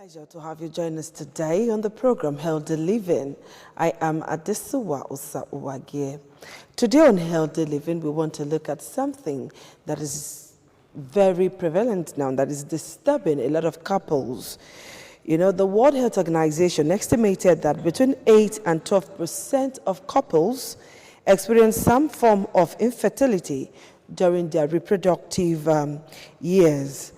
Pleasure to have you join us today on the program Healthy Living. I am Adesuwa Osa-Uwagie. Today on Healthy Living, we want to look at something that is very prevalent now, that is disturbing a lot of couples. You know, the World Health Organization estimated that between 8 and 12% of couples experience some form of infertility during their reproductive years.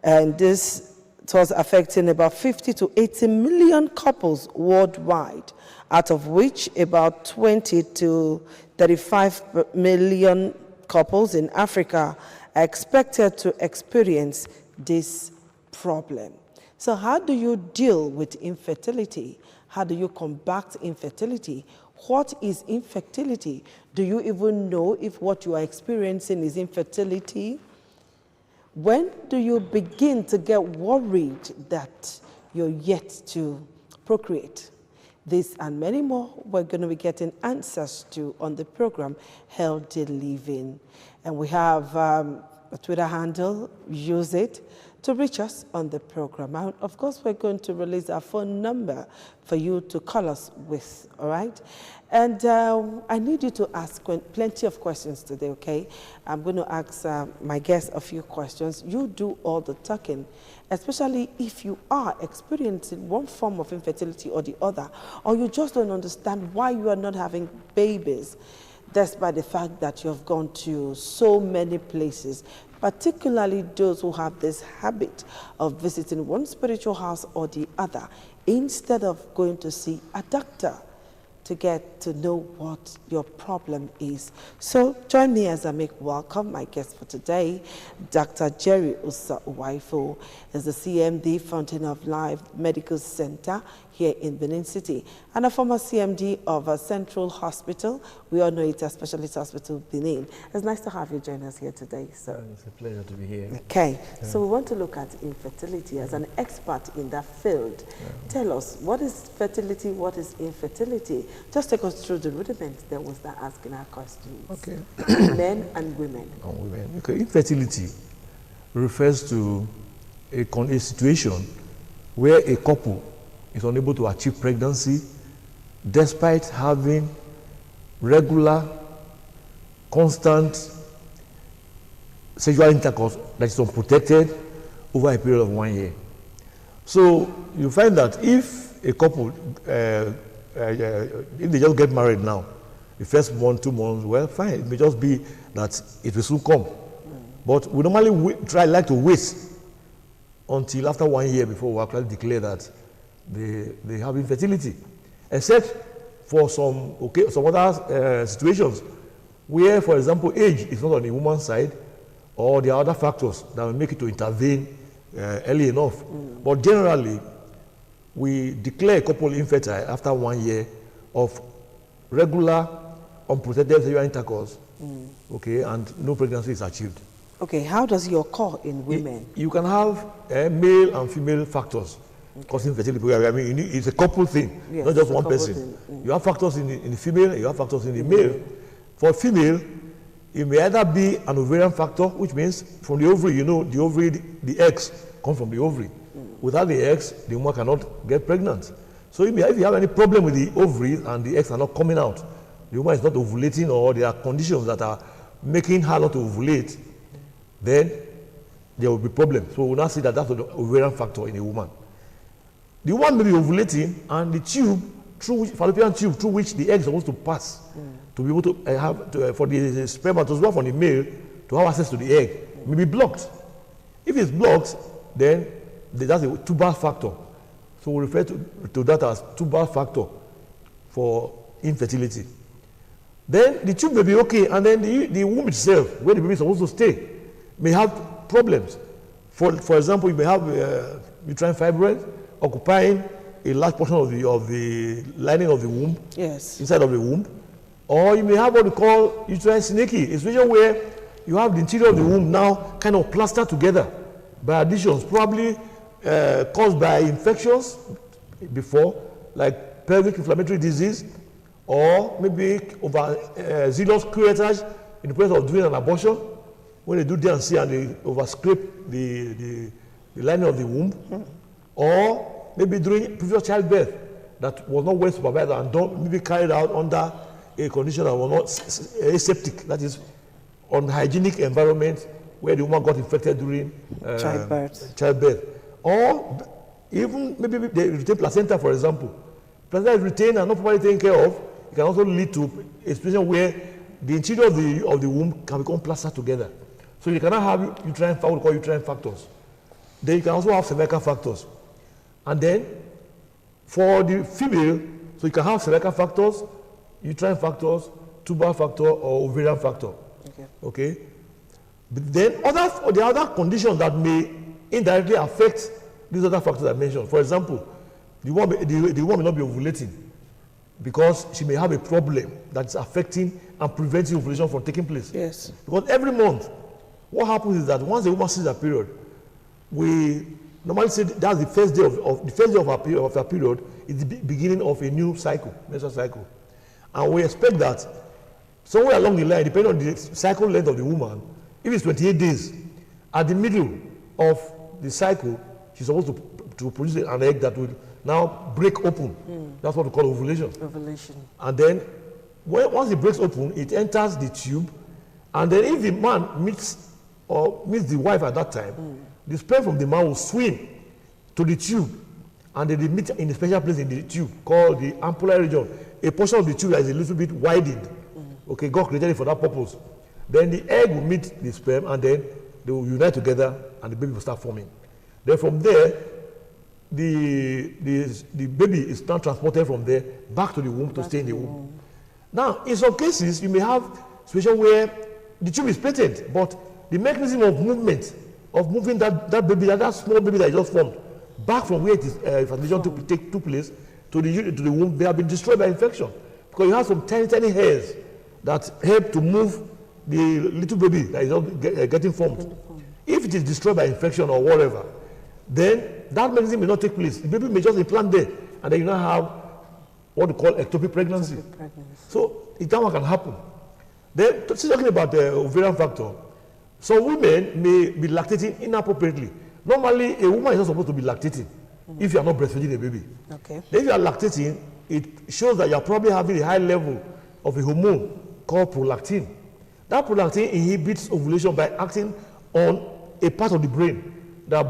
And this was affecting about 50 to 80 million couples worldwide, out of which about 20 to 35 million couples in Africa are expected to experience this problem. So how do you deal with infertility? How do you combat infertility? What is infertility? Do you even know if what you are experiencing is infertility? When do you begin to get worried that you're yet to procreate? This and many more we're going to be getting answers to on the program Healthy Living. And we have a Twitter handle, use it to reach us on the program. And of course, we're going to release our phone number for you to call us with, all right? And I need you to ask plenty of questions today, okay? I'm going to ask my guests a few questions. You do all the talking, especially if you are experiencing one form of infertility or the other, or you just don't understand why you are not having babies, despite the fact that you have gone to so many places, particularly those who have this habit of visiting one spiritual house or the other, instead of going to see a doctor to get to know what your problem is. So join me as I make welcome my guest for today. Dr. Jerry Osa-Uwaifo is the CMD, Fountain of Life Medical Center here in Benin City, and a former CMD of a Central Hospital. We all know it as Specialist Hospital Benin. It's nice to have you join us here today, sir. It's a pleasure to be here. Okay, so we want to look at infertility as an expert in that field. Tell us, what is fertility, what is infertility? Just take us through the rudiments, then we'll start asking our questions. Okay. Men and women. Okay. Infertility refers to a situation where a couple is unable to achieve pregnancy despite having regular, constant sexual intercourse that is unprotected over a period of 1 year. So you find that if a couple, if they just get married now, the first 1, 2 months, well, fine, it may just be that it will soon come. But we normally like to wait until after 1 year before we actually declare that they have infertility, except for some other situations where, for example, age is not on the woman's side, or there are other factors that will make it to intervene early enough. But generally, we declare a couple infertile after 1 year of regular, unprotected sexual intercourse, okay, and no pregnancy is achieved. Okay, how does it occur in women? You can have male and female factors causing fertility. I mean, it's a couple thing, yes, not just one person. You have factors in the female, you have factors in the male. For female, it may either be an ovarian factor, which means from the ovary, you know, the ovary, the eggs come from the ovary. Without the eggs, the woman cannot get pregnant. So if you have any problem with the ovaries and the eggs are not coming out, the woman is not ovulating, or there are conditions that are making her not to ovulate, then there will be problems. So we will not see that that's the ovarian factor in a woman. The woman may be ovulating, and the tube, fallopian tube through which the egg is supposed to pass to be able to for the spermatozoa from the male to have access to the egg, may be blocked. If it's blocked, then that's a tubal factor. So we refer to that as tubal factor for infertility. Then the tube may be okay, and then the womb itself, where the baby is supposed to stay, may have problems. For example, you may have uterine fibroid occupying a large portion of the lining of the womb, yes, inside of the womb, or you may have what we call uterine synecdoche. It's a situation where you have the interior of the womb now kind of plastered together by additions, probably caused by infections before, like pelvic inflammatory disease, or maybe zealous curettage in the process of doing an abortion. When they do D&C and they overscrape the lining of the womb, or maybe during previous childbirth that was not well supervised and maybe carried out under a condition that was not aseptic, that is, unhygienic environment where the woman got infected during childbirth. Or even maybe they retain placenta, for example. Placenta is retained and not properly taken care of. It can also lead to a situation where the interior of the womb can become plastered together. So you cannot have uterine factors, we call uterine factors. Then you can also have cervical factors. And then for the female, so you can have cervical factors, uterine factors, tubal factor, or ovarian factor. Okay. But then there are other conditions that may indirectly affect these other factors I mentioned. For example, the woman may not be ovulating because she may have a problem that's affecting and preventing ovulation from taking place. Yes. Because every month, what happens is that once the woman sees her period, we normally say that's the first day of her period is the beginning of a new cycle, menstrual cycle. And we expect that somewhere along the line, depending on the cycle length of the woman, if it's 28 days, at the middle of the cycle, she's supposed to produce an egg that will now break open. That's what we call ovulation. And then once it breaks open, it enters the tube. And then if the man meets the wife at that time, the sperm from the man will swim to the tube. And then they meet in a special place in the tube called the ampulla region. A portion of the tube that is a little bit widened. Okay, God created it for that purpose. Then the egg will meet the sperm and then they will unite together and the baby will start forming. Then from there, the baby is now transported from there back to the womb to stay in the womb. Now, in some cases, you may have a situation where the tube is patent, but the mechanism of movement, of moving that baby, that small baby that is just formed, back from where it is fertilization took place to the womb, they have been destroyed by infection. Because you have some tiny hairs that help to move the little baby that is not getting formed. If it is destroyed by infection or whatever, then that mechanism may not take place. The baby may just implant there, and then you now have what we call ectopic pregnancy. So that one can happen. Then, still talking about the ovarian factor, some women may be lactating inappropriately. Normally, a woman is not supposed to be lactating if you are not breastfeeding a baby. Okay. Then if you are lactating, it shows that you are probably having a high level of a hormone called prolactin. That prolactin inhibits ovulation by acting on a part of the brain that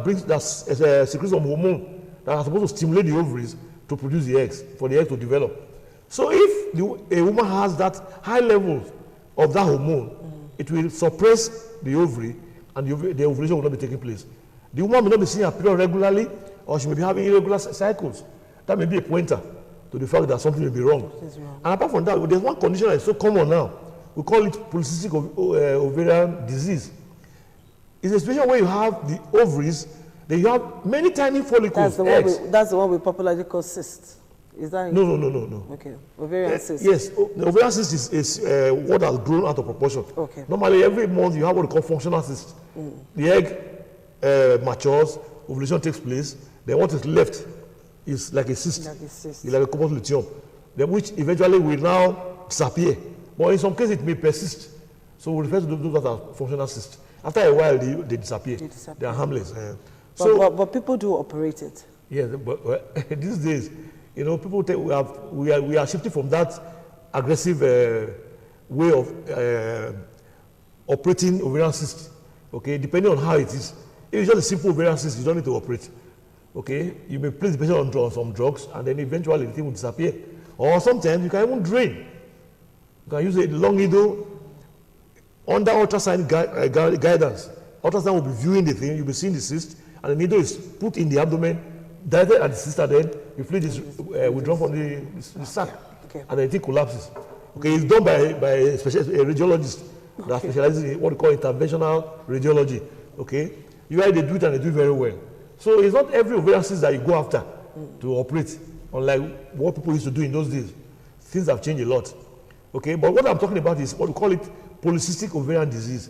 secretes some hormone that are supposed to stimulate the ovaries to produce the eggs, for the eggs to develop. So if a woman has that high level of that hormone, it will suppress the ovary and the ovulation will not be taking place. The woman may not be seeing her period regularly, or she may be having irregular cycles. That may be a pointer to the fact that something may be wrong. And apart from that, there's one condition that is so common now. We call it polycystic ovarian disease. It's a situation where you have the ovaries, then you have many tiny follicles. That's the one we popularly call cysts. Is that? No. Okay, ovarian cyst. Yes, the ovarian cyst is what has grown out of proportion. Okay. Normally, every month you have what we call functional cyst. The egg matures, ovulation takes place, then what is left is like a cyst. It's like a corpus luteum, then which eventually will now disappear. But in some cases, it may persist. So we refer to those that are functional cysts. After a while, they disappear. They are harmless. But people do operate it. Yes, but these days, you know, people we are shifting from that aggressive way of operating ovarian cyst. Okay, depending on how it is. If it's just a simple ovarian cyst, you don't need to operate. Okay, you may place the patient on some drugs, and then eventually the thing will disappear. Or sometimes you can even drain. You can use a long needle under ultrasound guidance. Ultrasound will be viewing the thing, you'll be seeing the cyst, and the needle is put in the abdomen, directed at the cyst, and then the fluid is withdrawn from the sac, and then the thing collapses. Okay, it's done by a radiologist that specializes in what we call interventional radiology. Okay, usually they do it and they do it very well. So it's not every ovarian cyst that you go after to operate, unlike what people used to do in those days. Things have changed a lot. Okay, but what I'm talking about is what we call it polycystic ovarian disease.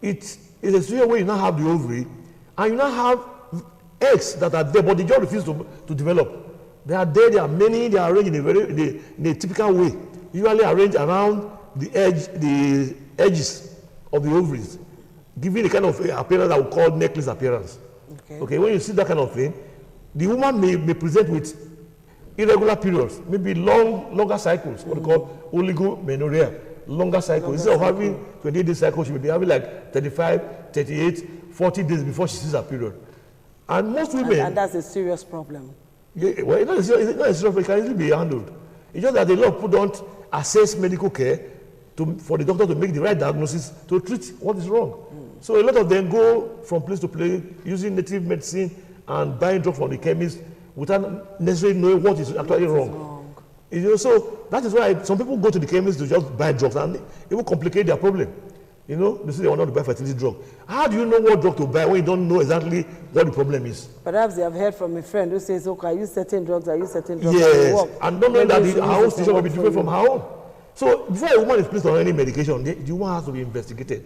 It is a situation where you now have the ovary and you now have eggs that are there, but they just refuse to develop. They are there, they are many, they are arranged in a typical way, usually arranged around the edges of the ovaries, giving a kind of appearance that we call necklace appearance. Okay, when you see that kind of thing, The woman may present with irregular periods, maybe longer cycles, what we call oligomenorrhea, longer cycles. Instead of having 28-day cycles, she may be having like 35, 38, 40 days before she sees her period. And most women... And that's a serious problem. Yeah, well, it's not a serious problem. It can easily be handled. It's just that a lot of people don't access medical care for the doctor to make the right diagnosis to treat what is wrong. So a lot of them go from place to place using native medicine and buying drugs from the chemist without necessarily knowing what is actually wrong. You know, so that is why some people go to the chemist to just buy drugs, and it will complicate their problem. You know, they say they want to buy fertility drug. How do you know what drug to buy when you don't know exactly what the problem is? Perhaps they have heard from a friend who says, okay, I use certain drugs, I use certain drugs. Yes, and don't know that her own situation will be different from her own. So before a woman is placed on any medication, the woman has to be investigated.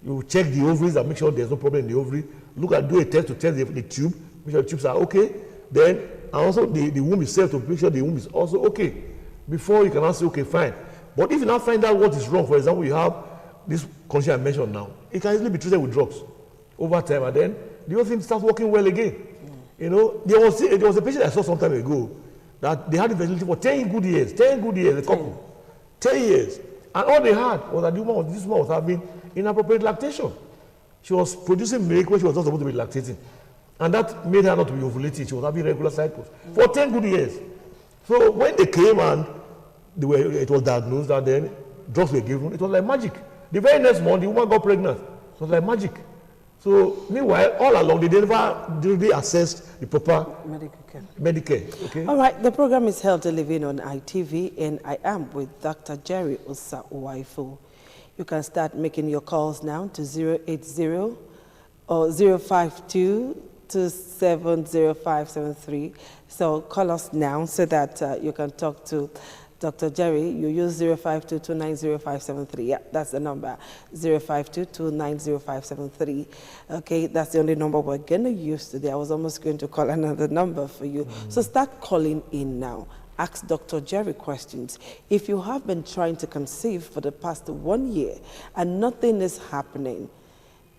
You check the ovaries and make sure there's no problem in the ovary. Do a test to test the tube, make sure the tubes are okay. Then, and also the womb itself to make sure the womb is also okay. Before you can now say, okay, fine. But if you now find out what is wrong, for example, you have this condition I mentioned now, it can easily be treated with drugs over time, and then the whole thing starts working well again. You know, there was a patient I saw some time ago that they had infertility for 10 good years, a couple. 10 years. And all they had was that this woman was having inappropriate lactation. She was producing milk when she was not supposed to be lactating. And that made her not to be ovulating. She was having regular cycles for 10 good years. So when they came and it was diagnosed, and then drugs were given, it was like magic. The very next month, the woman got pregnant. It was like magic. So meanwhile, all along, they never really assessed the proper medical care. Okay? All right, the program is Healthy Living on ITV, and I am with Dr. Jerry Osa-Uwaifu. You can start making your calls now to 080 or 052 270573. So call us now so that you can talk to Dr. Jerry. You use 052290573. Yeah, that's the number, 052290573. Okay, that's the only number we're going to use today. I was almost going to call another number for you. So start calling in now. Ask Dr. Jerry questions. If you have been trying to conceive for the past 1 year and nothing is happening,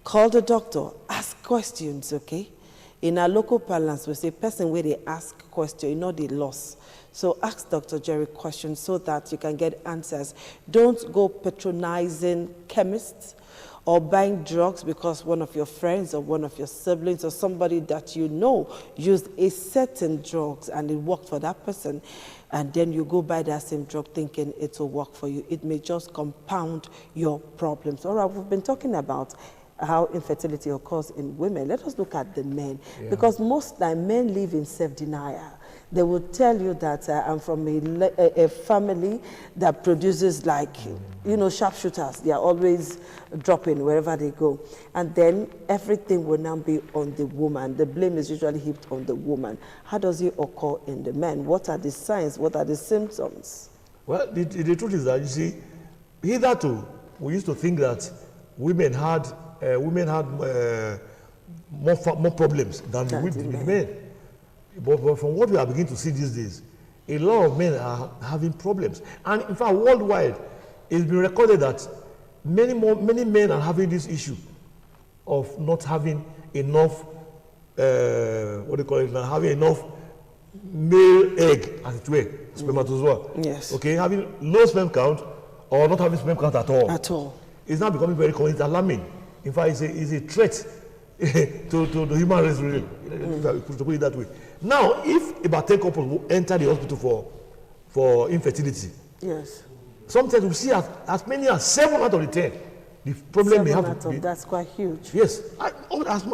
call the doctor, ask questions, okay? In our local parlance, we say person where they ask question, you know they lost. So ask Dr. Jerry questions so that you can get answers. Don't go patronizing chemists or buying drugs because one of your friends or one of your siblings or somebody that you know used a certain drugs and it worked for that person, and then you go buy that same drug thinking it will work for you. It may just compound your problems. All right, we've been talking about how infertility occurs in women. Let us look at the men, because most time men live in self-denial. They will tell you that I'm from a family that produces like, you know, sharpshooters. They are always dropping wherever they go. And then everything will now be on the woman. The blame is usually heaped on the woman. How does it occur in the men? What are the signs? What are the symptoms? Well, the truth is that, you see, hitherto, we used to think that women had more problems than the men. But from what we are beginning to see these days, a lot of men are having problems. And in fact, worldwide, it's been recorded that many men are having this issue of not having enough, not having enough male egg, as it were, spermatozoa. Yes. Okay, having low sperm count or not having sperm count at all. At all. It's now becoming very common. It's alarming. In fact, it's a threat to the human race, really, to put it that way. Now, if about 10 couples will enter the hospital for infertility, yes, sometimes we see as many as 7 out of the 10. The problem may have to be. That's quite huge. Yes, as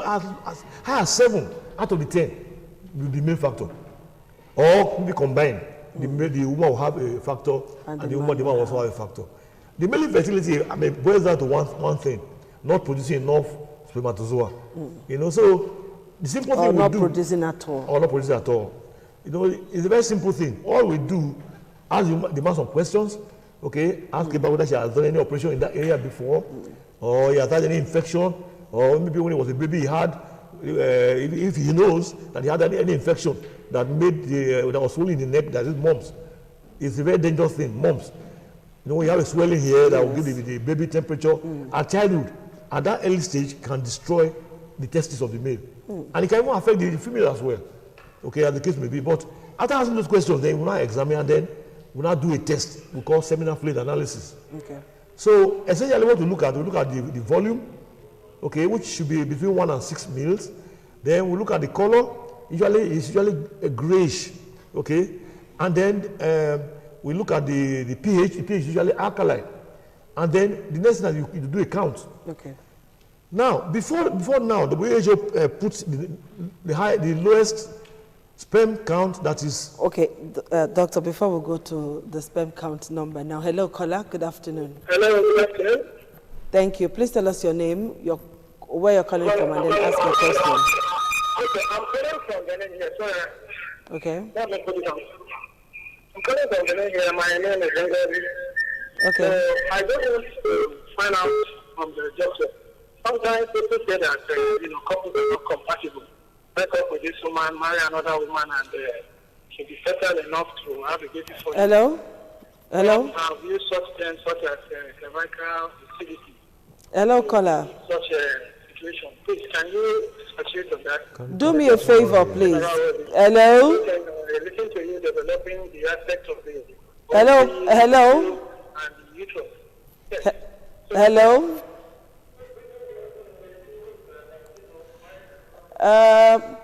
high as 7 out of the 10 will be male factor, or maybe combined. The woman will have a factor, and the man will also have a factor. The male infertility, boils down to one thing: not producing enough spermatozoa. You know, so the simple thing we do. Or not producing at all. Or not producing at all. You know, it's a very simple thing. All we do, ask the man some questions. Okay, ask about whether she has done any operation in that area before, or he has had any infection, or maybe when he was a baby he had, if he knows that he had any infection that that was swelling in the neck, that is mumps. It's a very dangerous thing, mumps. You know, when you have a swelling here that will give the baby temperature at childhood, at that early stage can destroy the testes of the male. And it can even affect the female as well. okay, as the case may be. But after asking those questions, then we now examine and then we now do a test we call seminal fluid analysis. Okay. So essentially what we look at the volume, okay, which should be between 1 and 6 mils. Then we look at the color, it's usually a grayish, okay? And then we look at the pH, the pH is usually alkaline. And then the next thing is you do a count. Okay. Now, before now, the WHO puts the lowest sperm count that is... Okay, doctor, before we go to the sperm count number now, hello, caller, good afternoon. Hello, good afternoon. Thank you. Please tell us your name, where you're calling from, and then ask your question. Okay, I'm calling from Benin here, sorry. Okay. Let me put it on. I'm calling from Benin here, my name is Infertility. Okay. So I just want to find out from the doctor. Sometimes people say that, couples are not compatible. Break up with this woman, marry another woman, and she'll be fertile enough to have a baby for you. Hello? Hello? I've used such things such as cervical fertility. Hello, caller. Such a situation. Please, can you speculate on that? Do me a favor, please. Hello? Listen to you developing the aspect of the... Hello? Hello? And the uterus. Yes. Hello?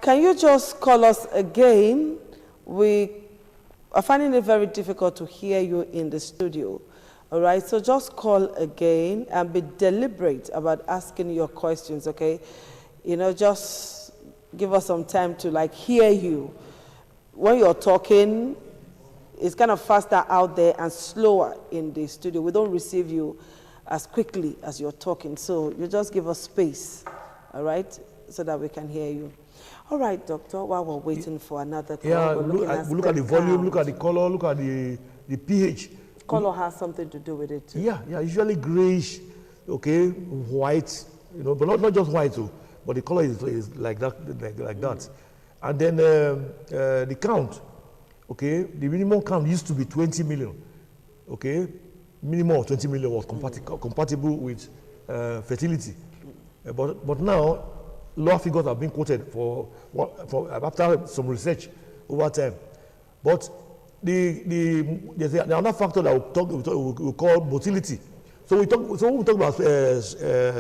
Can you just call us again? We are finding it very difficult to hear you in the studio. All right, so just call again and be deliberate about asking your questions, okay? Just give us some time to hear you. When you're talking, it's kind of faster out there and slower in the studio. We don't receive you as quickly as you're talking, so you just give us space, all right, so that we can hear you. All right, doctor, while we're waiting for another call, yeah, we look at the volume, look at the color, look at the pH. Color has something to do with it too. Yeah, usually grayish, okay, white, but not just white too, but the color is like that, like that. And then the count, okay, the minimum count used to be 20 million, okay, minimum of 20 million was compatible with fertility, but now lower figures have been quoted for after some research over time, but there's another factor that we call motility. So when we talk about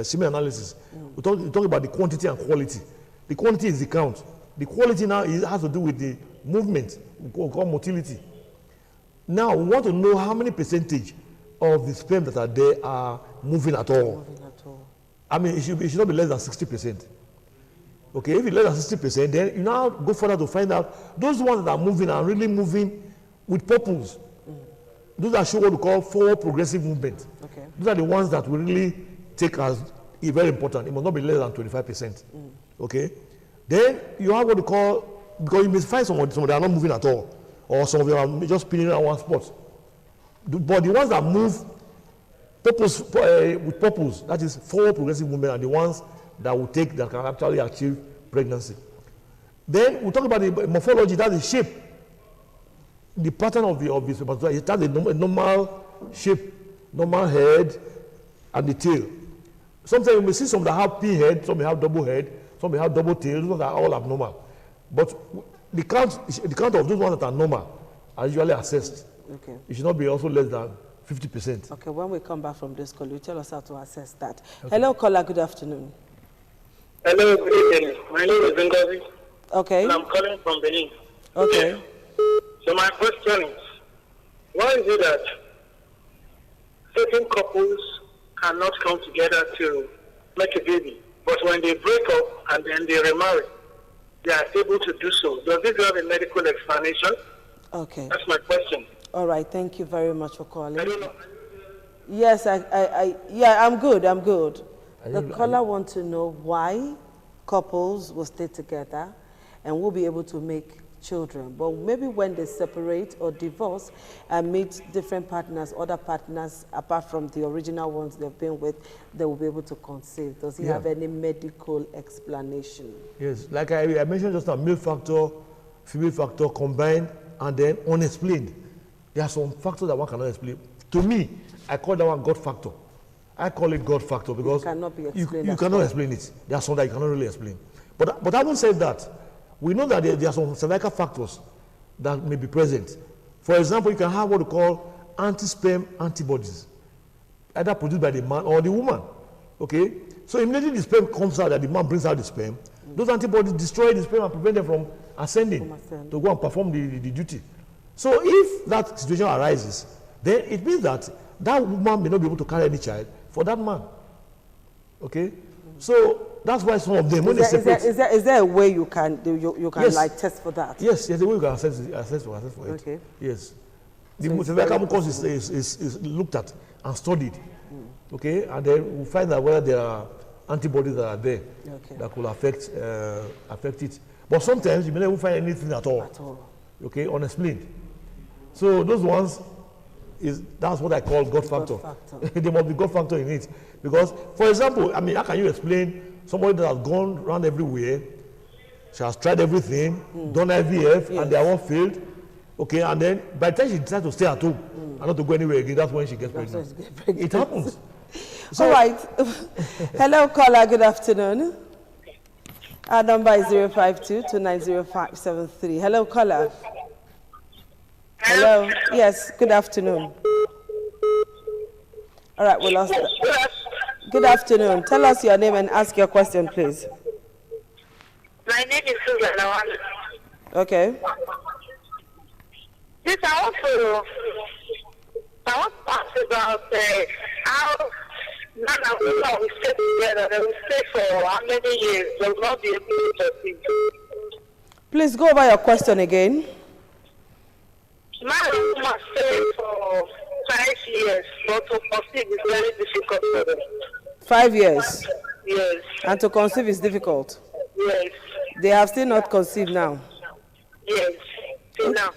semen analysis, we talk about the quantity and quality. The quantity is the count. The quality now has to do with the movement, we call motility. Now we want to know how many percentage of the sperm that are there are moving at all. I mean, it should not be less than 60%. Okay, if it's less than 60%, then you now go further to find out those ones that are moving are really moving with purpose. Those are show what we call forward progressive movement. Okay. Those are the ones that we really take as very important. It must not be less than 25%. Okay. Then you have what we call, because you may find some of them are not moving at all, or some of them are just spinning around one spot. But the ones that move with purpose, that is forward progressive movement, are the ones that can actually achieve pregnancy. Then we talk about the morphology, that's the shape. The pattern of the spermatozoa, it has a normal shape, normal head, and the tail. Sometimes you may see some that have pin head, some may have double head, some may have double tail. Those are all abnormal. But the count of those ones that are normal are usually assessed. Okay. It should not be also less than 50%. Okay, when we come back from this call, you tell us how to assess that. Okay. Hello, caller, good afternoon. Hello, good evening. My name is Ngozi. Okay. And I'm calling from Benin. Okay. So my question is, why is it that certain couples cannot come together to make a baby, but when they break up and then they remarry, they are able to do so? Does this have a medical explanation? Okay. That's my question. All right, thank you very much for calling. I don't know. Yes, I'm good. The caller wants to know why couples will stay together and will be able to make children, but maybe when they separate or divorce and meet different partners, other partners apart from the original ones they've been with, they will be able to conceive. Does he have any medical explanation? Yes, like I mentioned just now, male factor, female factor combined, and then unexplained. There are some factors that one cannot explain. To me, I call that one God factor. I call it God factor because it cannot be explained. You cannot explain it. There are some that you cannot really explain. But having said that, we know that there are some cervical factors that may be present. For example, you can have what we call anti-sperm antibodies, either produced by the man or the woman. Okay? So immediately the sperm comes out, that the man brings out the sperm, those antibodies destroy the sperm and prevent them from ascending to go and perform the duty. So if that situation arises, then it means that that woman may not be able to carry any child for that man. Okay? So that's why some of them, when they separate... Is there a way you can yes. like test for that? Yes, there's a way you can assess for it. Okay. Yes. So The cervical mucus is looked at and studied. Okay? And then we'll find out whether there are antibodies that are there that could affect it. But sometimes you may never find anything at all. Okay? Unexplained. So those ones, that's what I call God factor. There must be God factor in it. Because, for example, I mean, how can you explain somebody that has gone around everywhere, she has tried everything, done IVF, and they are all failed, okay, and then by the time she decides to stay at home and not to go anywhere again, that's when she gets pregnant. It happens. So, all right. Hello, caller. Good afternoon. Our number is 052-290-573. Hello, caller. Hello. Yes, good afternoon. All right, we lost that. Good afternoon. Tell us your name and ask your question, please. My name is Susan. Okay. Yes, I want to ask about how now that we stay together, they will stay for how many years? They will not be able to proceed. Please go over your question again. Man must stay for 5 years, but to conceive is very difficult for them. 5 years? Yes. And to conceive is difficult? Yes. They have still not conceived now? Yes, till now.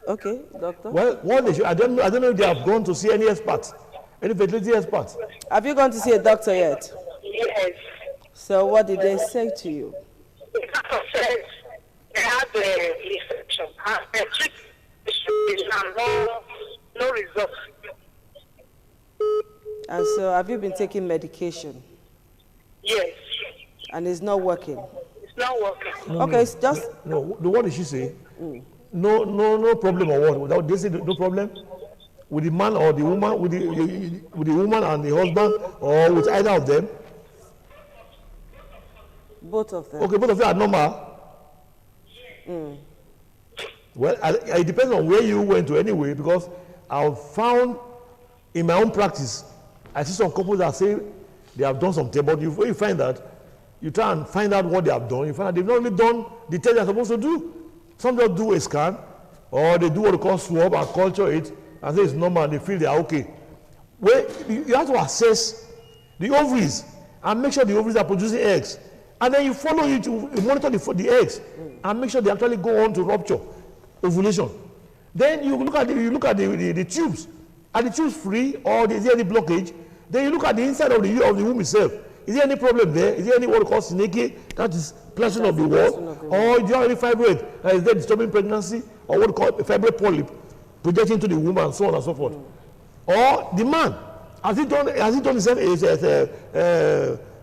Okay, doctor. Well, what they should, I don't know if they have gone to see any expert, any fertility expert. Have you gone to see a doctor yet? Yes. So what did they say to you? The doctor said they had the infection. The treatment no results. And so have you been taking medication? Yes. And it's not working? It's not working. Okay, it's just... No, what did she say? No problem or what? They say no problem with the man or the woman, with the woman and the husband, or with either of them? Both of them. Okay, both of you are normal. Well, it depends on where you went to anyway, because I've found in my own practice, I see some couples that say they have done something, but when you find that, you try and find out what they have done, you find out they've not really done the test they're supposed to do. Some just do a scan, or they do what they call swab and culture it, and say it's normal, and they feel they are okay. Well, you have to assess the ovaries, and make sure the ovaries are producing eggs. And then you follow it, you monitor the eggs, and make sure they actually go on to rupture, ovulation. Then you look at the tubes. Are the tubes free, or is there any blockage? Then you look at the inside of the womb itself. Is there any problem there? Is there any what we call snaky, that is pleasure of the wall? Or do you have any fibroid? Is there disturbing pregnancy? Or what we call a fibroid polyp projecting into the womb, and so on and so forth? Or the man, has he done his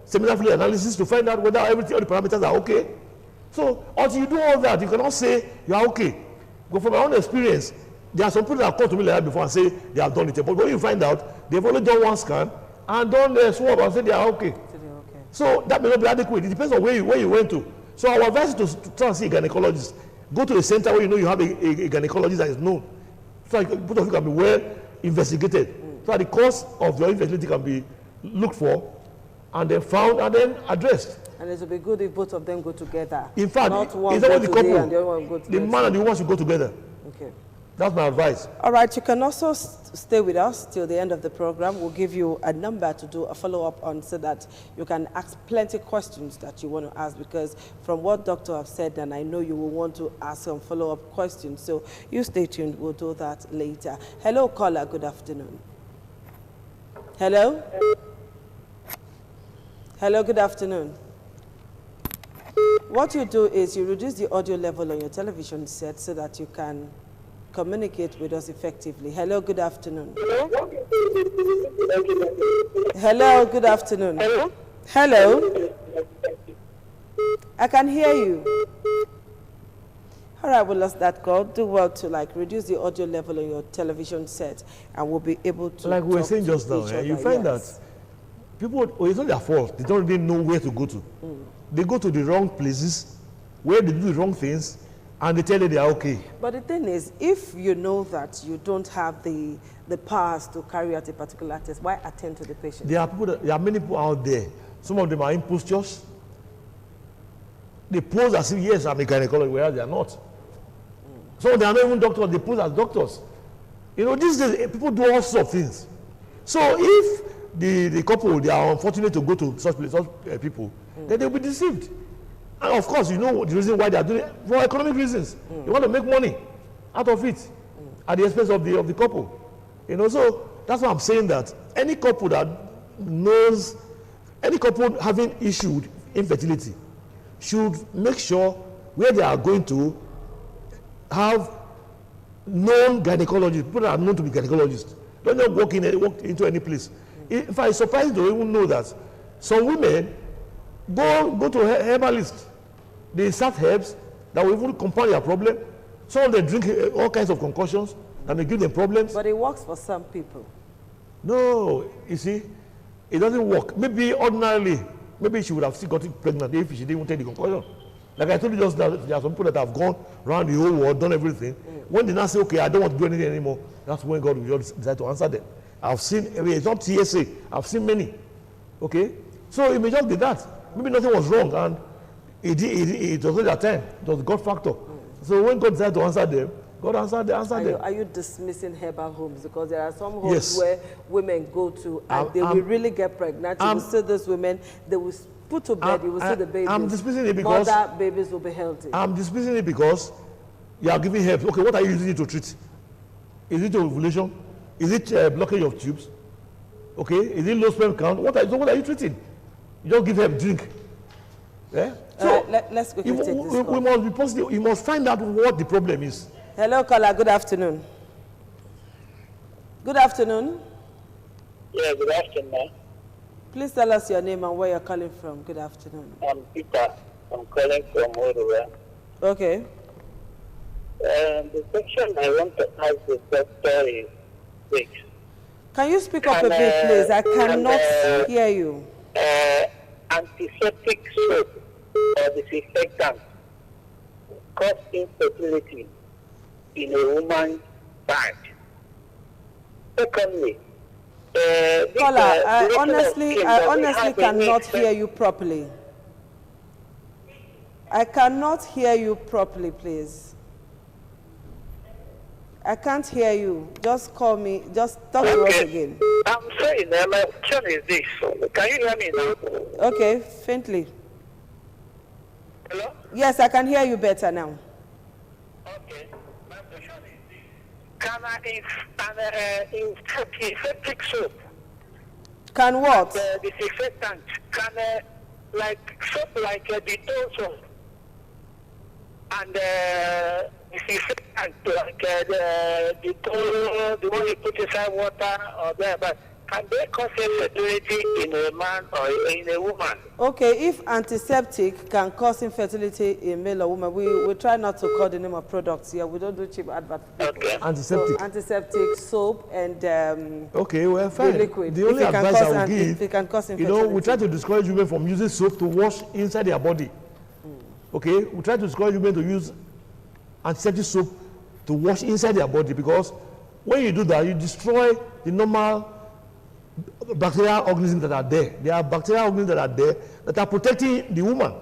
seminal fluid analysis to find out whether all the parameters are okay? So until you do all that, you cannot say you are okay. But from my own experience, there are some people that have come to me like that before and say they have done it. But when you find out, they've only done one scan and done the swab and say they are okay. So that may not be adequate. It depends on where you went to. So our advice is to try and see a gynecologist. Go to a center where you know you have a gynecologist that is known. So both of you can be well investigated. So that the cause of your infertility can be looked for and then found and then addressed. And it would be good if both of them go together. In fact, not one it's go the today couple. and the other one go to the man and the woman should go together. Okay. That's my advice. All right, you can also stay with us till the end of the program. We'll give you a number to do a follow-up on so that you can ask plenty of questions that you want to ask, because from what doctor have said, and I know you will want to ask some follow-up questions. So you stay tuned. We'll do that later. Hello, caller. Good afternoon. Hello? Hello, good afternoon. What you do is you reduce the audio level on your television set so that you can communicate with us effectively. Hello, good afternoon. Hello, good afternoon. Hello? Hello? I can hear you. All right, we lost that call. Do well to reduce the audio level on your television set, and we'll be able to. Like we were saying just now, you find that people, it's not their fault. They don't really know where to go to. They go to the wrong places, where they do the wrong things, and they tell you they are okay. But the thing is, if you know that you don't have the powers to carry out a particular test, why attend to the patient? There are many people out there. Some of them are imposters. They pose as if, yes, I'm a gynecologist, whereas they are not. Some of them are not even doctors, they pose as doctors. You know, these days, people do all sorts of things. So if the couple, they are unfortunate to go to such people, then they'll be deceived. And of course, you know the reason why they are doing it, for economic reasons. They want to make money out of it at the expense of the couple. You know, so that's why I'm saying that any couple that knows, any couple having issued infertility should make sure where they are going to have known gynecologists, people that are known to be gynecologists. Don't just walk into any place. In fact, it's surprising to even know that some women go to herbalists. They insert herbs that will even compound their problem. Some of them drink all kinds of concoctions that may give them problems. But it works for some people. No, you see, it doesn't work. Maybe ordinarily, maybe she would have still gotten pregnant if she didn't even take the concoction. Like I told you just now, there are some people that have gone around the whole world, done everything. When they now say, okay, I don't want to do anything anymore, that's when God will just decide to answer them. I've seen, it's not TSA, I've seen many. Okay? So it may just be that. Maybe nothing was wrong, and it was not their time. It was the God factor. So when God decided to answer them, God answered them. Are you dismissing herbal homes? Because there are some homes where women go to and they will really get pregnant. You will see those women, they will put to bed, you will see the babies. I'm dismissing it because mother babies will be healthy. I'm dismissing it because you are giving herbs. Okay, what are you using it to treat? Is it ovulation? Is it blockage of tubes? Okay, is it low sperm count? What are you treating? You just give herb drink. Yeah? So let's quickly take this call. We must be positive. You must find out what the problem is. Hello, caller. Good afternoon. Good afternoon. Yeah, good afternoon. Please tell us your name and where you're calling from. Good afternoon. I'm Peter. I'm calling from Oruwa. Okay. The question I want to ask the doctor is this. Can you speak up a bit, please? I cannot hear you. Antiseptic soap or disinfectant cause infertility in a woman's bag. Secondly, caller, I honestly cannot hear you properly. I cannot hear you properly, please. I can't hear you. Just call me. Just talk to us again. I'm saying that my question is this. Can you hear me now? Okay, faintly. Hello? Yes, I can hear you better now. Okay. My question is this. Can an antiseptic soap? Can what? The disinfectant. Can soap like Dettol soap and disinfectant like the Dettol, the one you put inside water or there, but can they cause infertility in a man or in a woman? Okay, if antiseptic can cause infertility in male or woman, we try not to call the name of products here. We don't do cheap advert. Okay. Antiseptic. So, antiseptic, soap, and okay, well, fine. liquid. The only advice I will give, if it can cause infertility. you know, we try to discourage women from using soap to wash inside their body. Okay, we try to discourage women to use antiseptic soap to wash inside their body, because when you do that, you destroy the normal bacterial organisms that are there. There are bacterial organisms that are there that are protecting the woman.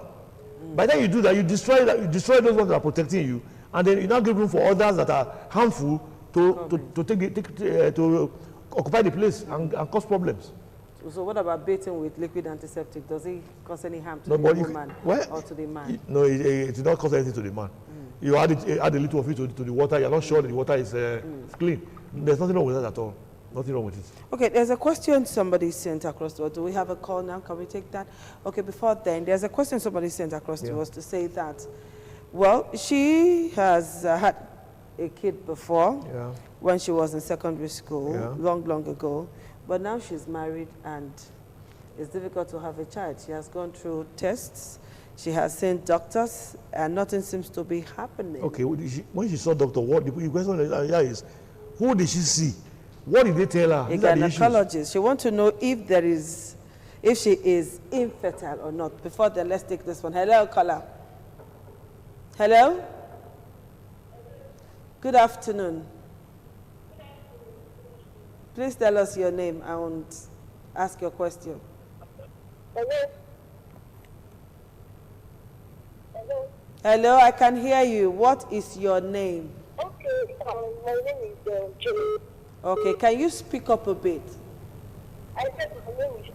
By the time you do that, you destroy those ones that are protecting you, and then you now give room for others that are harmful to occupy the place and cause problems. So what about bathing with liquid antiseptic? Does it cause any harm to the woman or to the man? No, it does not cause anything to the man. You add a little of it to the water. You're not sure that the water is clean. There's nothing wrong with that at all. Nothing wrong with it. Okay, there's a question somebody sent across to us. Do we have a call now? Can we take that? Okay, before then, there's a question somebody sent across to us to say that, well, she has had a kid before when she was in secondary school, long ago. But now she's married and it's difficult to have a child. She has gone through tests. She has seen doctors and nothing seems to be happening. Okay, when she saw doctor, what the question is, who did she see? What did they tell her? A gynecologist. She wants to know if she is infertile or not. Before then, let's take this one. Hello, caller. Hello? Good afternoon. Please tell us your name and ask your question. Hello? Hello? Hello, I can hear you. What is your name? Okay, my name is Jane. Okay, can you speak up a bit? I said my name is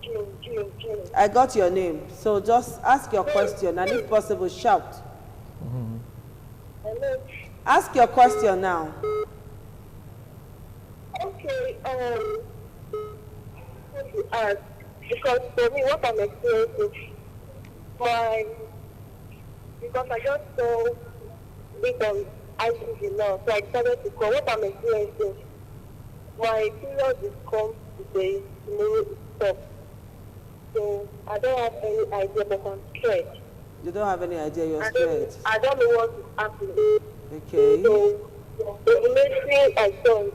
Jane. I got your name. So just ask your question and if possible, shout. Hello? Ask your question now. Okay, because for me, what I'm experiencing, because I just saw it on ITV now, so I decided to call. What I'm experiencing, my period is come today, tomorrow is stop. So I don't have any idea, but I'm scared. You don't have any idea, you're scared. I don't know what is happening. Okay. So the medicine I done.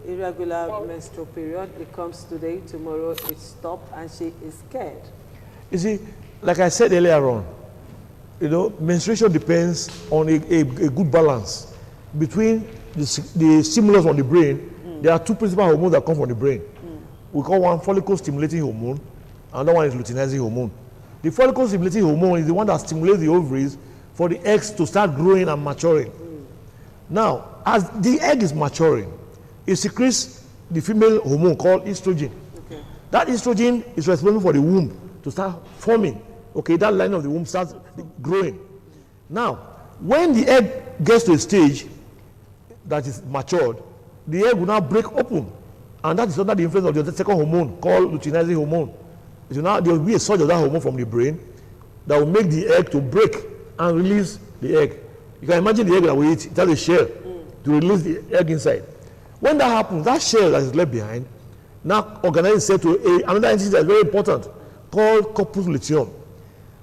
Irregular menstrual period, it comes today, tomorrow it stops, and she is scared. You see, like I said earlier on, menstruation depends on a good balance between the stimulus on the brain. There are two principal hormones that come from the brain. We call one follicle stimulating hormone, and another one is luteinizing hormone. The follicle stimulating hormone is the one that stimulates the ovaries for the eggs to start growing and maturing. Now, as the egg is maturing, it secretes the female hormone called estrogen. Okay. That estrogen is responsible for the womb to start forming. Okay, that line of the womb starts growing. Now, when the egg gets to a stage that is matured, the egg will now break open. And that is under the influence of the second hormone called luteinizing hormone. So now there will be a surge of that hormone from the brain that will make the egg to break and release the egg. You can imagine the egg that we eat, it has a shell to release the egg inside. When that happens, that shell that is left behind now organizes itself to another entity that is very important called corpus luteum.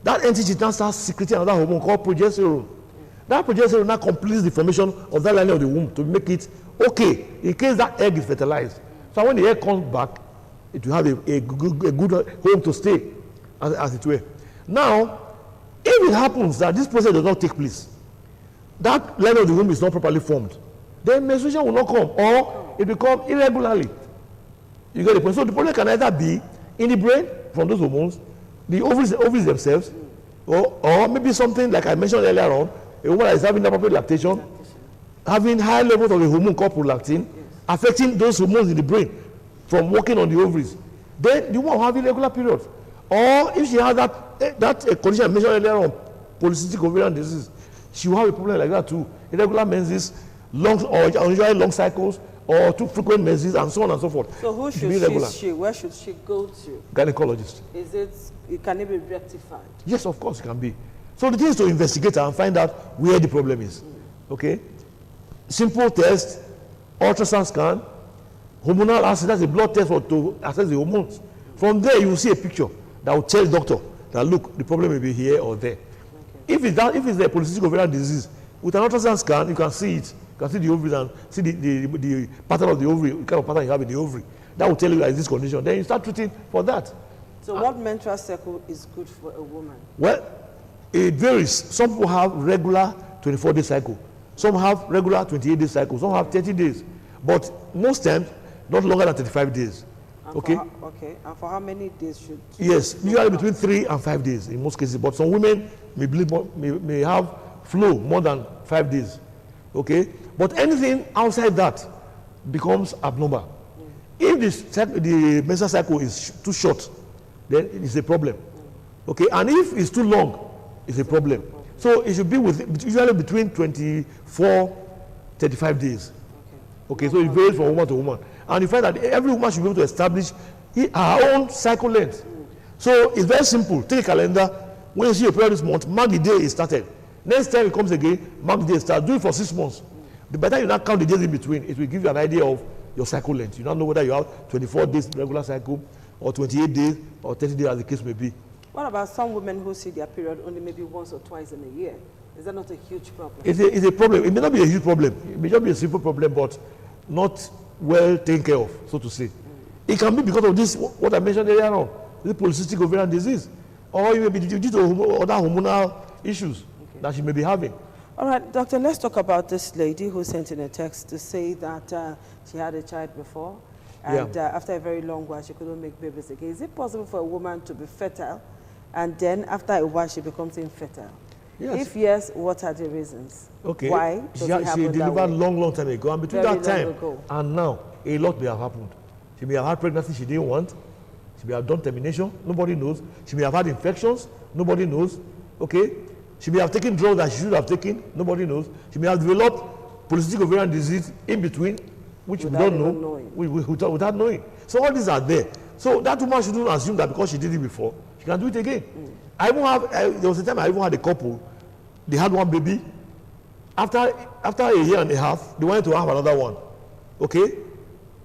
That entity now starts secreting another hormone called progesterone. That progesterone now completes the formation of that lining of the womb to make it okay in case that egg is fertilized. So when the egg comes back, it will have a good home to stay, as it were. Now, if it happens that this process does not take place, that line of the womb is not properly formed, then menstruation will not come, or it becomes irregularly. You get the point? So the problem can either be in the brain from those hormones, the ovaries themselves, or maybe something like I mentioned earlier on, a woman that is having inappropriate lactation, having high levels of a hormone called prolactin, affecting those hormones in the brain from working on the ovaries. Then the woman will have irregular periods. Or if she has that condition I mentioned earlier on, polycystic ovarian disease, she will have a problem like that too. Irregular menses, unusually long cycles, or too frequent menses, and so on and so forth. So where should she go to? Gynecologist. Can it be rectified? Yes, of course it can be. So the thing is to investigate and find out where the problem is. Okay? Simple test, ultrasound scan, hormonal assay, that's a blood test to assess the hormones. From there you will see a picture that will tell the doctor that look, the problem may be here or there. Okay. If it's a polycystic ovarian disease, with an ultrasound scan, you can see it. You can see the ovaries and see the pattern of the ovary, the kind of pattern you have in the ovary. That will tell you that is this condition. Then you start treating for that. So what menstrual cycle is good for a woman? Well, it varies. Some people have regular 24-day cycle. Some have regular 28-day cycle. Some have 30 days. But most times, not longer than 35 days. And okay? And for how many days should? Yes, usually between 3 and 5 days in most cases. But some women may have flow more than 5 days. Okay? But anything outside that becomes abnormal. If the menstrual cycle is too short, then it's a problem. Okay? And if it's too long, it's a problem. So it should be usually between 24, 35 days. Okay, so it varies from woman to woman. And you find that every woman should be able to establish her own cycle length. So it's very simple. Take a calendar. When you see your period this month, mark the day it started. Next time it comes again, mark the day it started. Do it for 6 months. By the time you now count the days in between, it will give you an idea of your cycle length. You now know whether you have 24 days regular cycle, or 28 days, or 30 days, as the case may be. What about some women who see their period only maybe once or twice in a year? Is that not a huge problem? It's a problem. It may not be a huge problem. It may just be a simple problem, but not well taken care of, so to say. It can be because of this, what I mentioned earlier on, the polycystic ovarian disease, or it may be due to other hormonal issues that she may be having. All right, doctor, let's talk about this lady who sent in a text to say that she had a child before, and after a very long while, she couldn't make babies again. Is it possible for a woman to be fertile, and then after a while, she becomes infertile? Yes. If yes, what are the reasons? Okay. Why does it happen she delivered that way? long time ago, and between Very that time long ago. and now, a lot may have happened. She may have had pregnancy she didn't want. She may have done termination. Nobody knows. She may have had infections. Nobody knows. Okay. She may have taken drugs that she should have taken. Nobody knows. She may have developed polycystic ovarian disease in between, which Without we don't know. knowing. Without knowing. So all these are there. So that woman shouldn't assume that because she did it before, she can do it again. I even have. There was a time I even had a couple. They had one baby. After a year and a half, they wanted to have another one. Okay.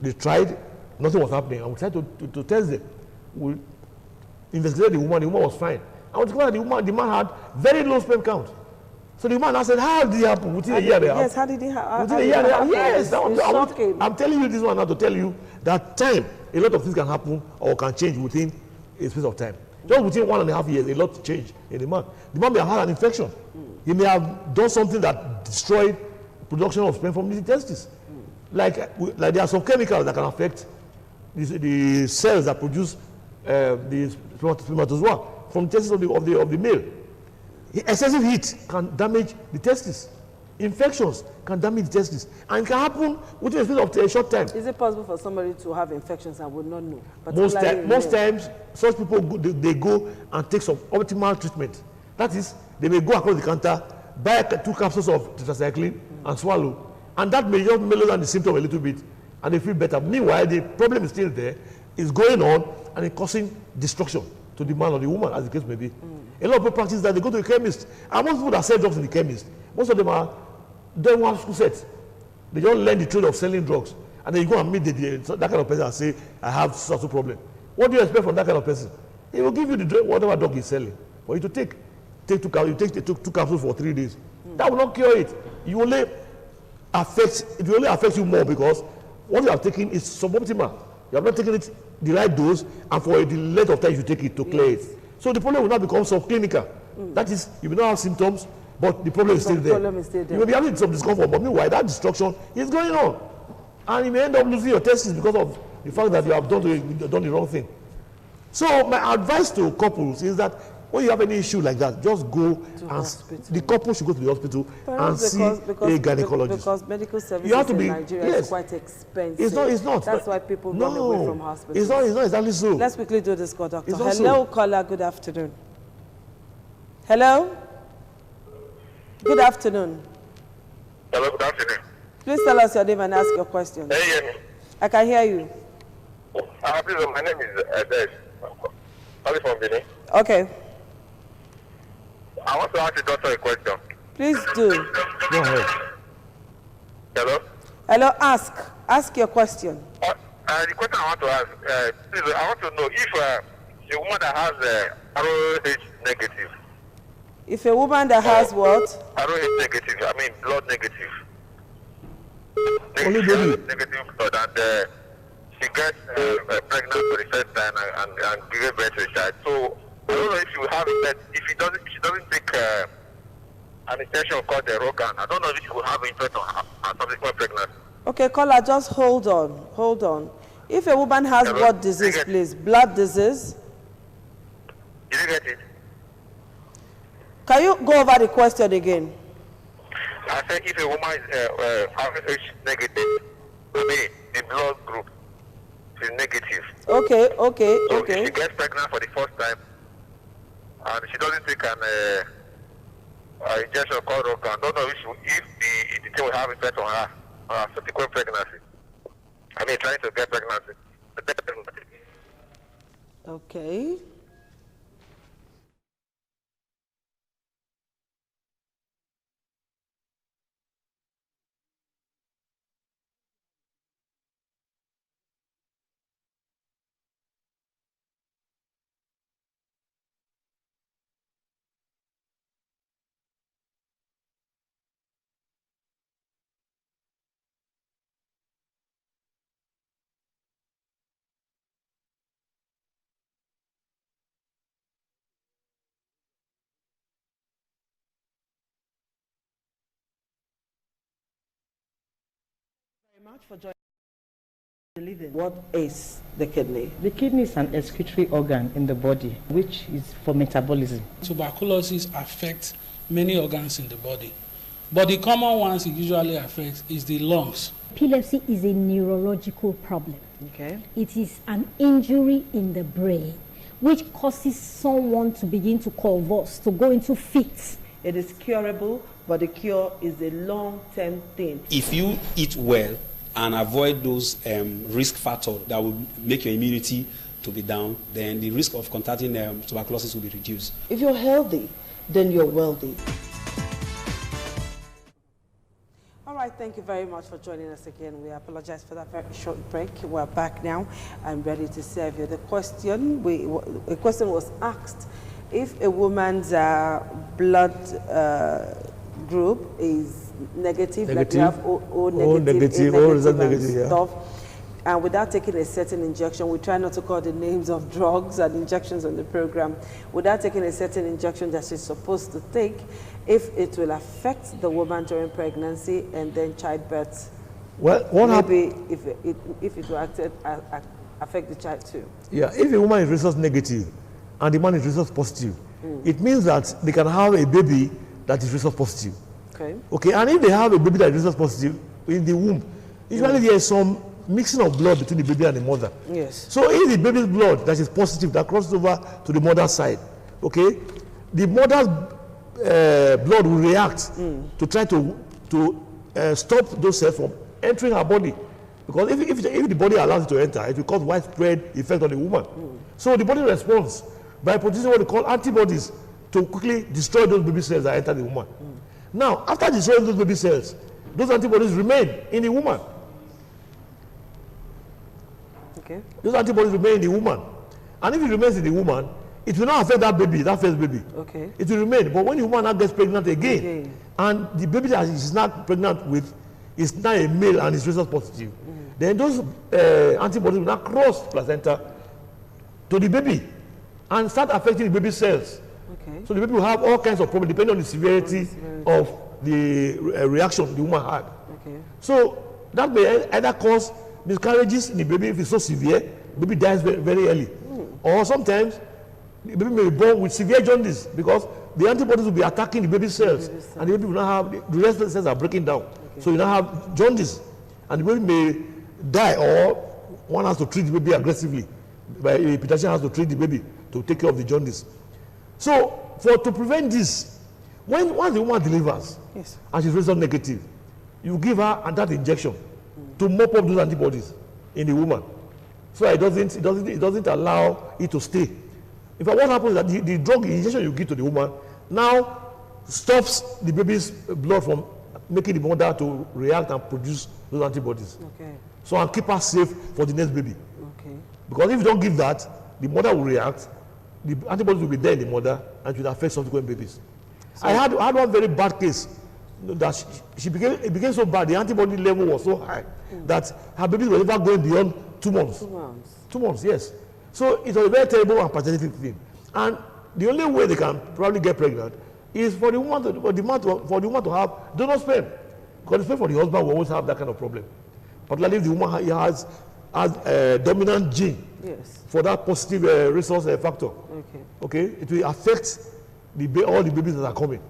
They tried. Nothing was happening. And we tried to test them. We investigated the woman. The woman was fine. And we discovered the man had very low sperm count. So the woman now said, how did it happen? Within a year and a half? Yes, how did it happen? Within a year and a half? Yes. Shocking. I'm telling you this one now to tell you that time, a lot of things can happen or can change within a space of time. Just within 1.5 years, a lot change in the man. The man may have had an infection. He may have done something that destroyed production of sperm from the testes. Like there are some chemicals that can affect the cells that produce the spermatozoa from the testes of the male. Excessive heat can damage the testes. Infections can damage the testes, and it can happen within a space of a short time. Is it possible for somebody to have infections and would not know? Most times, such people they go and take some optimal treatment. That is, they may go across the counter, buy 2 capsules of tetracycline and swallow, and that may just mellow down the symptom a little bit, and they feel better. Meanwhile, the problem is still there, it's going on, and it's causing destruction to the man or the woman, as the case may be. A lot of people practice that. They go to a chemist, and most people that sell drugs in the chemist, most of them don't have school sets. They just learn the trade of selling drugs, and then you go and meet that kind of person and say, I have such a problem. What do you expect from that kind of person? He will give you the drug, whatever drug he's selling for you to take. Take 2 capsules for 3 days. That will not cure it. It will only affect you more because what you have taken is suboptimal. You have not taken it the right dose, and for the length of time you take it to clear it. So the problem will not become subclinical. That is, you may not have symptoms, but the problem is still there. You may be having some discomfort, but meanwhile that destruction is going on, and you may end up losing your testes because of the fact that you have done the wrong thing. So my advice to couples is that when you have any issue like that, just go the couple should go to the hospital and see a gynecologist. Because medical services in Nigeria is quite expensive. It's not. That's why people run away from hospitals. It's not exactly so. Let's quickly do this, doctor. Hello, so. caller. Good afternoon. Hello. Good afternoon. Hello, good afternoon. Please tell us your name and ask your question. Can you hear me? I can hear you. Please, my name is Ades. I'm from Benin. Okay. I want to ask the doctor a question. Please do. Go ahead. Hello? Hello, ask your question. The question I want to ask, please, I want to know if a woman that has ROH negative. If a woman that has what? ROH negative, I mean blood negative. Only baby. Negative blood, and she gets pregnant for the first time and gives birth to a child. So I don't know if she will have it, if she doesn't take an injection called the Rogan. I don't know if she will have infection on her subsequent pregnancy. Okay, caller, just hold on. If a woman has what disease, please? Blood disease? Did you get it? Can you go over the question again? I said if a woman is ROH negative, I mean the blood group is negative. Okay. So if she gets pregnant for the first time and she doesn't take an injection called Rogan, I don't know if the thing will have effect on her subsequent pregnancy. I mean trying to get pregnancy. Okay. much for joining the living. What is the kidney? The kidney is an excretory organ in the body, which is for metabolism. Tuberculosis affects many organs in the body, but the common ones it usually affects is the lungs. Epilepsy is a neurological problem. Okay. It is an injury in the brain which causes someone to begin to convulse, to go into fits. It is curable, but the cure is a long-term thing. If you eat well and avoid those risk factors that will make your immunity to be down, then the risk of contracting tuberculosis will be reduced. If you're healthy, then you're wealthy. All right, thank you very much for joining us again. We apologize for that very short break. We're back now and ready to serve you. The question, a question was asked, if a woman's blood group is negative, like you have O negative, negative, stuff, and without taking a certain injection, we try not to call the names of drugs and injections on the program, without taking a certain injection that she's supposed to take, if it will affect the woman during pregnancy and then childbirth. Well, what maybe if it will affect the child too. Yeah, if a woman is rhesus negative and the man is rhesus positive, it means that they can have a baby that is rhesus positive. Okay. Okay, and if they have a baby that is rhesus positive in the womb, usually there is some mixing of blood between the baby and the mother. Yes. So if the baby's blood that is positive that crosses over to the mother's side, okay, the mother's blood will react to try to stop those cells from entering her body, because if the body allows it to enter, it will cause widespread effect on the woman. So the body responds by producing what we call antibodies to quickly destroy those baby cells that enter the woman. Now, after destroying those baby cells, those antibodies remain in the woman. Okay. Those antibodies remain in the woman, and if it remains in the woman, it will not affect that baby, that first baby. Okay. It will remain. But when the woman now gets pregnant again, and the baby that she's not pregnant with is now a male and is rhesus positive, then those antibodies will now cross placenta to the baby and start affecting the baby cells. Okay. So the baby will have all kinds of problems depending on the severity of the reaction the woman had. Okay. So that may either cause miscarriages in the baby if it's so severe, the baby dies very, very early. Or sometimes the baby may be born with severe jaundice because the antibodies will be attacking the baby cells, and the baby will not have, the rest of the cells are breaking down. Okay. So you now have jaundice, and the baby may die, or one has to treat the baby aggressively. By a pediatrician has to treat the baby to take care of the jaundice. So to prevent this, once the woman delivers, and she's rhesus negative, you give her that injection to mop up those antibodies in the woman, so it doesn't allow it to stay. In fact, what happens is that the drug injection you give to the woman now stops the baby's blood from making the mother to react and produce those antibodies. Okay. So and keep her safe for the next baby. Okay. Because if you don't give that, the mother will react, the antibodies will be there in the mother, and it will affect subsequent babies. So I had one very bad case that it became so bad, the antibody level was so high that her babies were never going beyond 2 months. 2 months. 2 months, yes. So it was a very terrible and pathetic thing. And the only way they can probably get pregnant is for the woman to have donor sperm. Because the sperm for the husband will always have that kind of problem. Particularly if the woman has a dominant gene for that positive resource factor. Okay. Okay, it will affect all the babies that are coming.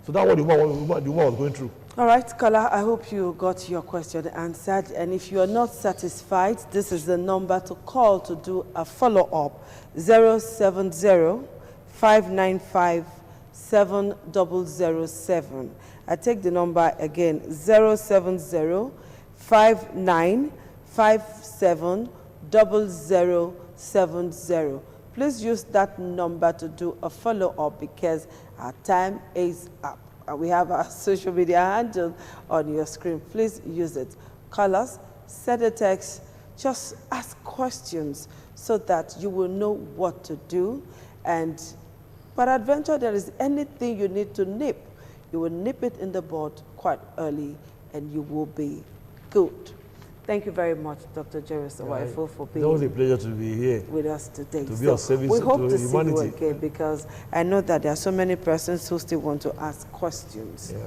So that's what the woman was going through. All right, Kala, I hope you got your question answered. And if you are not satisfied, this is the number to call to do a follow-up. 070-595-7007. I take the number again, 070-595-7070. Please use that number to do a follow-up because our time is up. We have our social media handle on your screen. Please use it. Call us, send a text, just ask questions so that you will know what to do. And peradventure, there is anything you need to nip, you will nip it in the bud quite early and you will be good. Thank you very much, Dr. Jerry Sawaifo, for being It was a pleasure to be here with us today. To be of service to humanity. We hope to see you again because I know that there are so many persons who still want to ask questions. Yeah.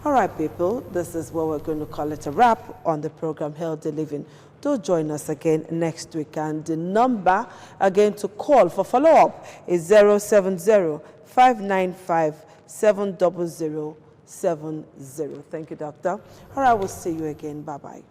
All right, people, this is what we're going to call it a wrap on the program Healthy Living. Do join us again next week. And the number again to call for follow-up is 070-595-70070. Thank you, Doctor. All right, we'll see you again. Bye-bye.